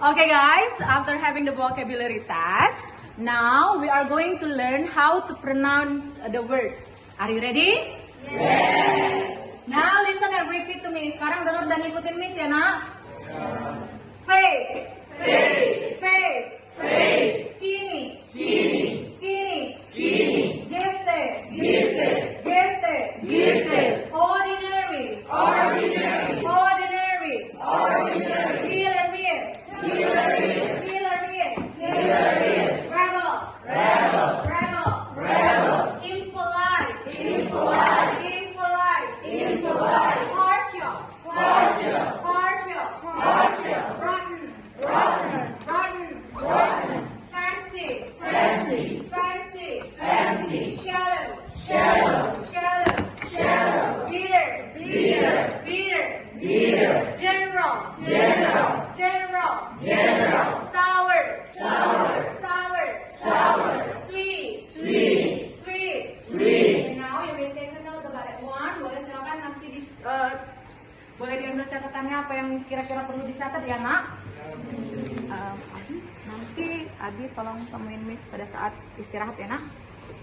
Okay guys, after having the vocabulary test, now we are going to learn how to pronounce the words. Are you ready? Yes. Now listen and repeat to me. Sekarang dengar dan ikutin Miss ya nak. Fake. Fake. Fake. Fake. Skinny. Skinny. Skinny. Skinny. Gifted. Gifted. Gifted. Gifted. Ordinary. Ordinary. Ordinary. Ordinary. Hilarious. Hilarious. Hilarious. Hilarious. Rebel. Rebel. Rebel. Rebel. Impolite. Impolite. Impolite. Impolite. Partial. Partial. Partial. Partial. Rotten. Rotten. Rotten. Rotten. Fancy. Fancy. Fancy. Fancy. Shallow. Shallow. Shallow. Shallow. Bitter. Bitter. Bitter. Bitter. General. General. General. General. Sour. Sour. Sour. Sour. Sweet. Sweet. Sweet. Sweet. And now you will take a note about that one. Boleh silakan nanti boleh diambil catatannya apa yang kira-kira perlu dicatat ya nak. Nanti Abi tolong temuin Miss pada saat istirahat ya nak.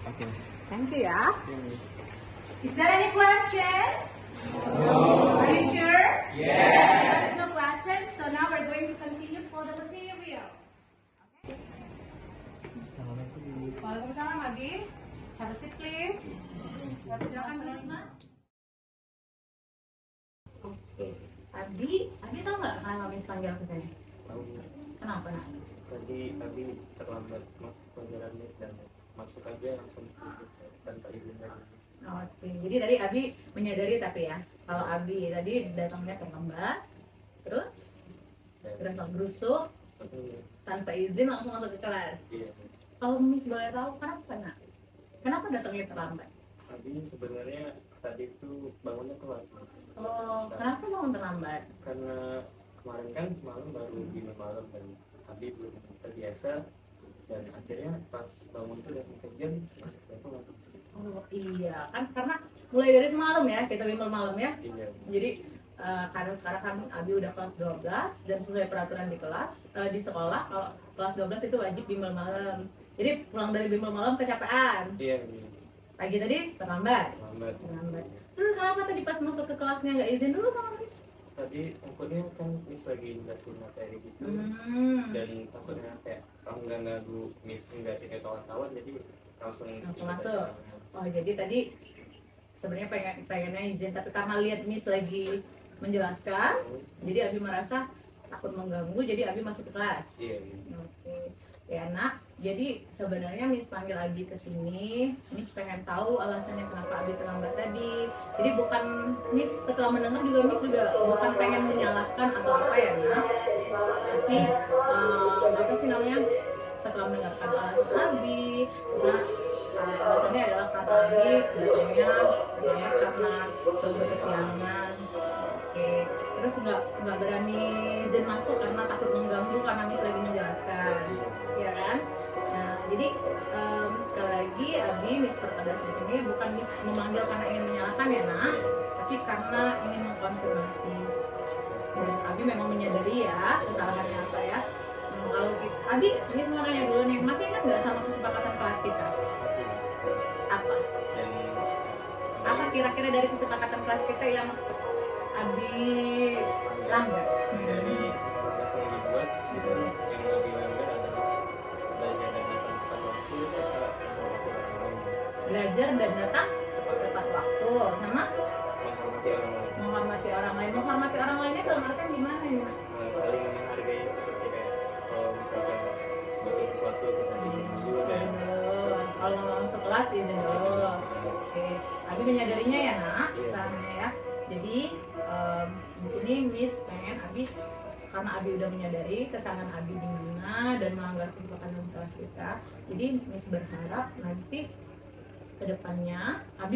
Oke. Thank you ya. Is there any question? No. Are you sure? Yes. No questions. So now we're going to continue for the material. Okay. Assalamualaikum. Waalaikumsalam Abi. Have a seat please. Silakan menerima. Oke. Abi tahu nggak kenapa Miss panggil ke sini? Tahu. Kenapa nak? Tadi Abi terlambat masuk pelajaran Miss dan masuk aja langsung tanpa izin dari Miss. Oke. Jadi tadi Abi menyadari tapi ya, kalau Abi tadi datangnya terlambat, terus berangkat berusuk tanpa izin langsung masuk ke kelas. Iya, Miss. Kalau Miss boleh tahu kenapa nak? Kenapa datangnya terlambat? Abi sebenarnya tadi itu bangunnya telat, Miss. Oh, kenapa bangun terlambat? Karena kemarin kan semalam baru dinner malam dan Abi belum terbiasa dan akhirnya pas bangun tuh udah kejam, aku ngantuk sedikit. Oh iya, kan karena mulai dari semalam ya, kita bimbel malam ya. Iya. Jadi karena sekarang kan Abi udah kelas 12 dan sesuai peraturan di kelas di sekolah kalau kelas 12 itu wajib bimbel malam. Jadi pulang dari bimbel malam kecapean. Iya, Miss. Pagi tadi terlambat. Terlambat. Terlambat. Terus kenapa tadi pas masuk ke kelasnya nggak izin dulu sama Miss? Tadi takutnya kan Miss lagi jelasin materi gitu. Dan takutnya kayak kalau nggak ngadu Miss nggak sih kayak kawan-kawan jadi langsung Masuk. Oh jadi tadi sebenarnya pengennya izin tapi karena lihat Miss lagi menjelaskan, jadi Abi merasa takut mengganggu, jadi Abi masuk ke kelas. Iya. Oke, ya nak. Jadi sebenarnya Miss panggil Abi ke sini, Miss pengen tahu alasannya kenapa Abi terlambat tadi. Jadi bukan Miss setelah mendengar juga Miss juga bukan pengen menyalahkan atau apa ya nak. Tapi apa sih namanya? Setelah mendengarkan alasan Abi, nah alasannya adalah karena Abi katanya karena terlalu kesiangan. Oke, terus nggak berani izin masuk karena takut mengganggu karena Miss lagi menjelaskan, ya kan? Nah, jadi sekali lagi Abi Miss pertegas di sini bukan Miss memanggil karena ingin menyalahkan ya nak, tapi karena ingin mengkonfirmasi. Dan Abi memang menyadari ya kesalahannya apa ya. Kalau Abi mau nanya dulu nih, masih ingat nggak sama kesepakatan kelas kita? Masih. Apa? Dan Apa kira-kira dari kesepakatan kelas kita yang Abi langgar? dari kesepakatan yang dibuat itu yang lebih langgar adalah belajar dan datang tepat waktu serta menghormati orang lain. Belajar dan datang tepat waktu sama Menghormati orang lain. menghormati orang lain. Menghormati orang lainnya dalam artian gimana ya? Saling menghargai seperti kayak kalau misalkan butuh sesuatu kita izin dulu dan Kalau mau masuk kelas izin dulu. Oke, Abi menyadarinya ya nak, Iya. misalnya ya. Jadi di sini Miss pengen Abi karena Abi udah menyadari kesalahan Abi di mana dan melanggar kesepakatan kelas kita. Jadi Miss berharap nanti kedepannya Abi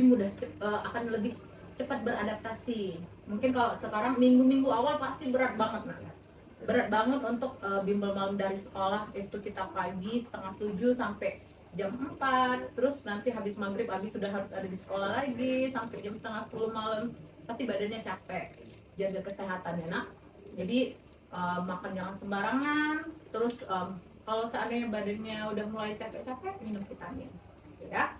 akan lebih cepat beradaptasi. Mungkin kalau sekarang minggu-minggu awal pasti berat banget nak. Berat banget untuk bimbel malam dari sekolah itu kita pagi 6:30 sampai jam 4, terus nanti habis maghrib Abi sudah harus ada di sekolah lagi sampai jam 9:30 malam, pasti badannya capek. Jaga kesehatan ya nak. Jadi makan jangan sembarangan. Terus kalau seandainya badannya udah mulai capek-capek, minum vitamin, ya.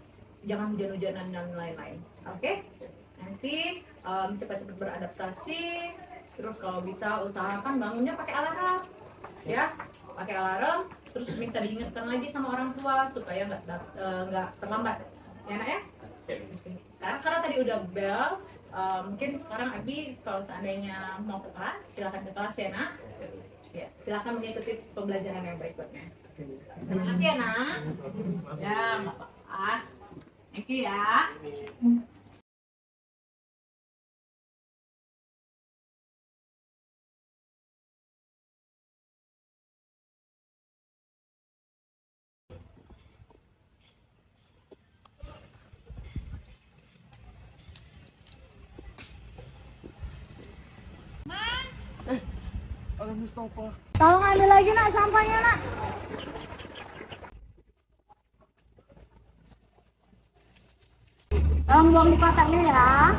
Jangan hujan-hujanan dan lain-lain. Oke? Nanti cepat-cepat beradaptasi. Terus kalau bisa usahakan bangunnya pakai alarm, ya, pakai alarm. Terus minta diingatkan lagi sama orang tua supaya nggak terlambat, ya nak ya. Sekarang karena tadi udah bel, mungkin sekarang Abi kalau seandainya mau ke kelas, silakan ke kelas ya nak. Ya, silakan mengikuti pembelajaran yang berikutnya. Terima kasih ya nak. Ya, nggak apa-apa. Thank you ya. Alam Mustafa. Tolong ambil lagi nak sampahnya nak. Tolong buang di kotaknya ya.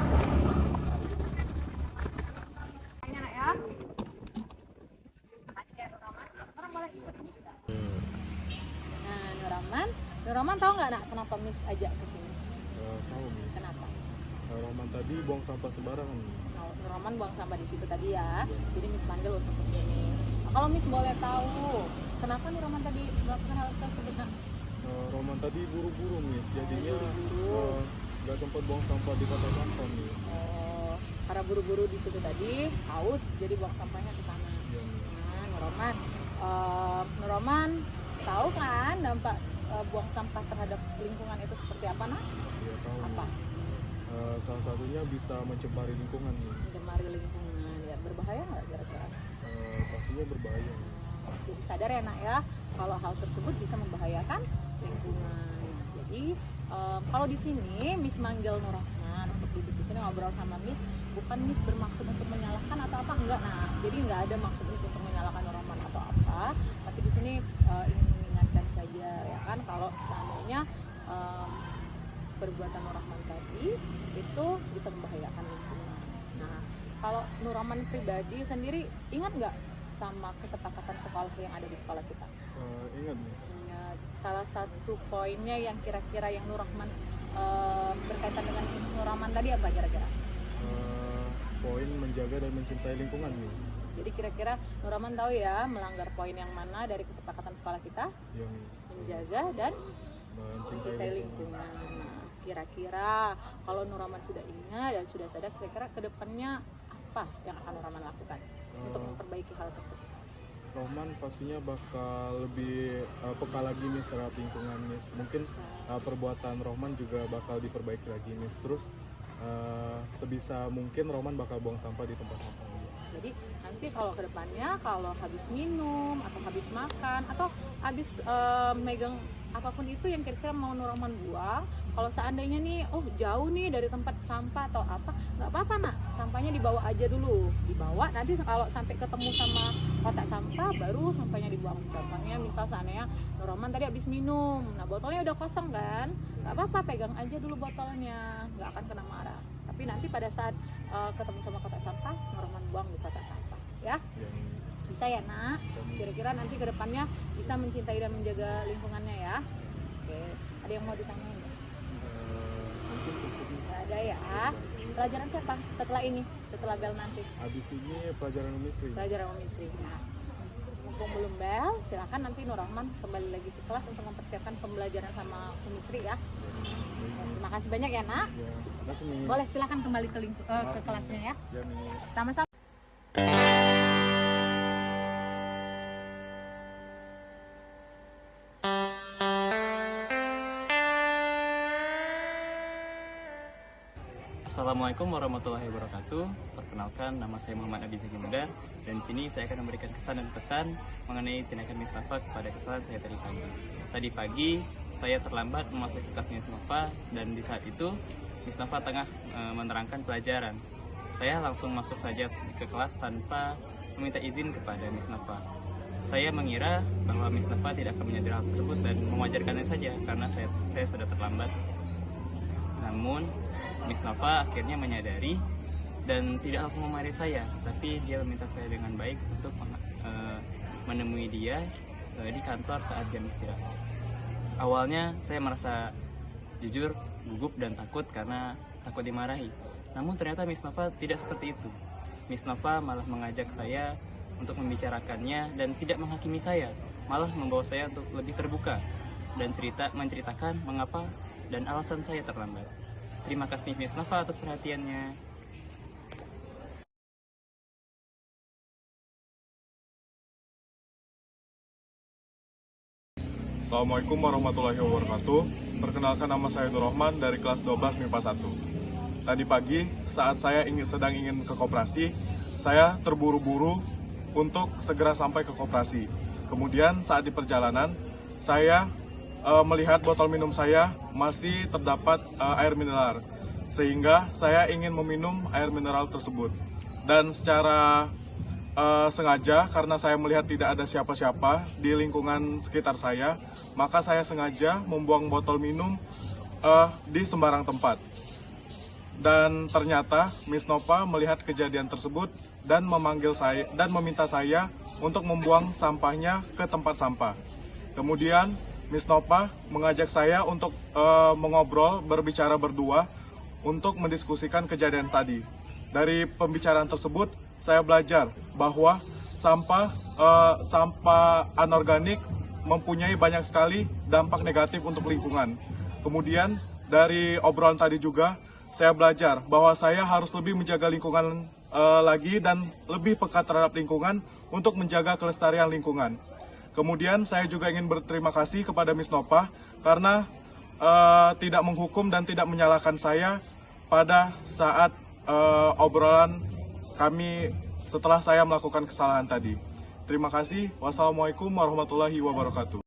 Ini nak ya. Makasih ya Nuraman. Orang boleh ikut ini juga. Nah Nuraman tahu nggak nak kenapa Miss ajak ke sini? Tahu nih. Kenapa? Roman tadi buang sampah sembarangan. Nuraman buang sampah di situ tadi ya. Jadi Miss panggil untuk ke sini. Nah, kalau Miss boleh tahu, kenapa Nuraman tadi melakukan hal tersebut nak? Roman tadi buru-buru Miss, jadinya Buru-buru. nggak sempat buang sampah di kotak sampah Miss. Oh, karena buru-buru di situ tadi, haus, jadi buang sampahnya ke sana. Iya, Miss. Nah, Nuraman tahu kan dampak buang sampah terhadap lingkungan itu seperti apa nak? Iya tahu. Apa? Salah satunya bisa mencemari lingkungan Miss. Mencemari lingkungan, ya berbahaya nggak kira-kira? Pastinya berbahaya. Jadi sadar ya nak ya, kalau hal tersebut bisa membahayakan lingkungan. Jadi kalau di sini Miss manggil Nurrahman untuk duduk di sini ngobrol sama Miss, bukan Miss bermaksud untuk menyalahkan atau apa, enggak. Nah, jadi nggak ada maksud Miss untuk menyalahkan Nurrahman atau apa, tapi di sini ingin mengingatkan saja ya kan, kalau seandainya perbuatan Nurrahman tadi itu bisa membahayakan lingkungan. Nah, kalau Nurrahman pribadi sendiri ingat nggak sama kesepakatan sekolah yang ada di sekolah kita? Ingat Miss. Salah satu poinnya yang kira-kira yang Nurrahman berkaitan dengan Nurrahman tadi apa kira-kira? Poin menjaga dan mencintai lingkungan Miss. Jadi kira-kira Nurrahman tahu ya melanggar poin yang mana dari kesepakatan sekolah kita? Iya Miss. Menjaga dan Mencintai mencintai lingkungan. lingkungan. Nah, kira-kira kalau Nurrahman sudah ingat dan sudah sadar, kira-kira kedepannya apa yang akan Nurrahman lakukan untuk memperbaiki hal tersebut? Roman pastinya bakal lebih peka lagi Miss terhadap lingkungan Miss. Mungkin perbuatan Roman juga bakal diperbaiki lagi Miss. Terus sebisa mungkin Roman bakal buang sampah di tempat sampah Miss. Jadi nanti kalau kedepannya kalau habis minum atau habis makan atau habis megang apapun itu yang kira-kira mau Nurrahman buang, kalau seandainya nih jauh nih dari tempat sampah atau apa, nggak apa-apa nak, sampahnya dibawa aja dulu, dibawa, nanti kalau sampai ketemu sama kotak sampah baru sampahnya dibuang. Contohnya misal seandainya Nurrahman tadi habis minum, nah botolnya udah kosong kan, nggak apa-apa, pegang aja dulu botolnya, nggak akan kena marah. Tapi nanti pada saat ketemu sama kotak sampah, Nurrahman buang di kotak sampah, ya. Bisa ya nak? Kira-kira nanti kedepannya bisa mencintai dan menjaga lingkungannya ya. Oke, ada yang mau ditanyain nggak? Mungkin cukup Miss. Nggak ada ya. Pelajaran siapa setelah ini? Setelah bel nanti? Habis ini pelajaran Misri. Pelajaran Misri. Nah, mumpung belum bel, silakan nanti Nurrahman kembali lagi ke kelas untuk mempersiapkan pembelajaran sama Misri ya. Terima kasih banyak ya nak. Ya, makasih Miss. Boleh silakan kembali ke kelasnya ya. Ya Miss. Sama-sama. Assalamualaikum warahmatullahi wabarakatuh. Perkenalkan, nama saya Muhammad Adi Zaki Mudar, dan di sini saya akan memberikan kesan dan pesan mengenai tindakan Miss Nafa kepada kesalahan saya tadi pagi. Tadi pagi saya terlambat memasuki kelas Miss Nafa, dan di saat itu Miss Nafa tengah menerangkan pelajaran. Saya langsung masuk saja ke kelas tanpa meminta izin kepada Miss Nafa. Saya mengira bahwa Miss Nafa tidak akan menyadari hal tersebut dan mewajarkannya saja karena saya sudah terlambat. Namun Miss Nafa akhirnya menyadari dan tidak langsung memarahi saya, tapi dia meminta saya dengan baik untuk menemui dia di kantor saat jam istirahat. Awalnya saya merasa jujur gugup dan takut karena takut dimarahi. Namun ternyata Miss Nova tidak seperti itu. Miss Nova malah mengajak saya untuk membicarakannya dan tidak menghakimi saya, malah membawa saya untuk lebih terbuka dan menceritakan mengapa dan alasan saya terlambat. Terima kasih Miss Nova atas perhatiannya. Assalamualaikum warahmatullahi wabarakatuh. Perkenalkan, nama saya Nur Rahman dari kelas 12 MIPA 1. Tadi pagi saat saya sedang ingin ke koperasi, saya terburu-buru untuk segera sampai ke koperasi. Kemudian saat di perjalanan, saya melihat botol minum saya masih terdapat air mineral, sehingga saya ingin meminum air mineral tersebut. Dan secara sengaja, karena saya melihat tidak ada siapa-siapa di lingkungan sekitar saya, maka saya sengaja membuang botol minum di sembarang tempat. Dan ternyata Miss Nova melihat kejadian tersebut dan meminta saya untuk membuang sampahnya ke tempat sampah. Kemudian Miss Nova mengajak saya untuk mengobrol, berbicara berdua untuk mendiskusikan kejadian tadi. Dari pembicaraan tersebut, saya belajar bahwa sampah anorganik mempunyai banyak sekali dampak negatif untuk lingkungan. Kemudian dari obrolan tadi juga saya belajar bahwa saya harus lebih menjaga lingkungan lagi dan lebih peka terhadap lingkungan untuk menjaga kelestarian lingkungan. Kemudian saya juga ingin berterima kasih kepada Miss Nova karena tidak menghukum dan tidak menyalahkan saya pada saat obrolan kami setelah saya melakukan kesalahan tadi. Terima kasih. Wassalamualaikum warahmatullahi wabarakatuh.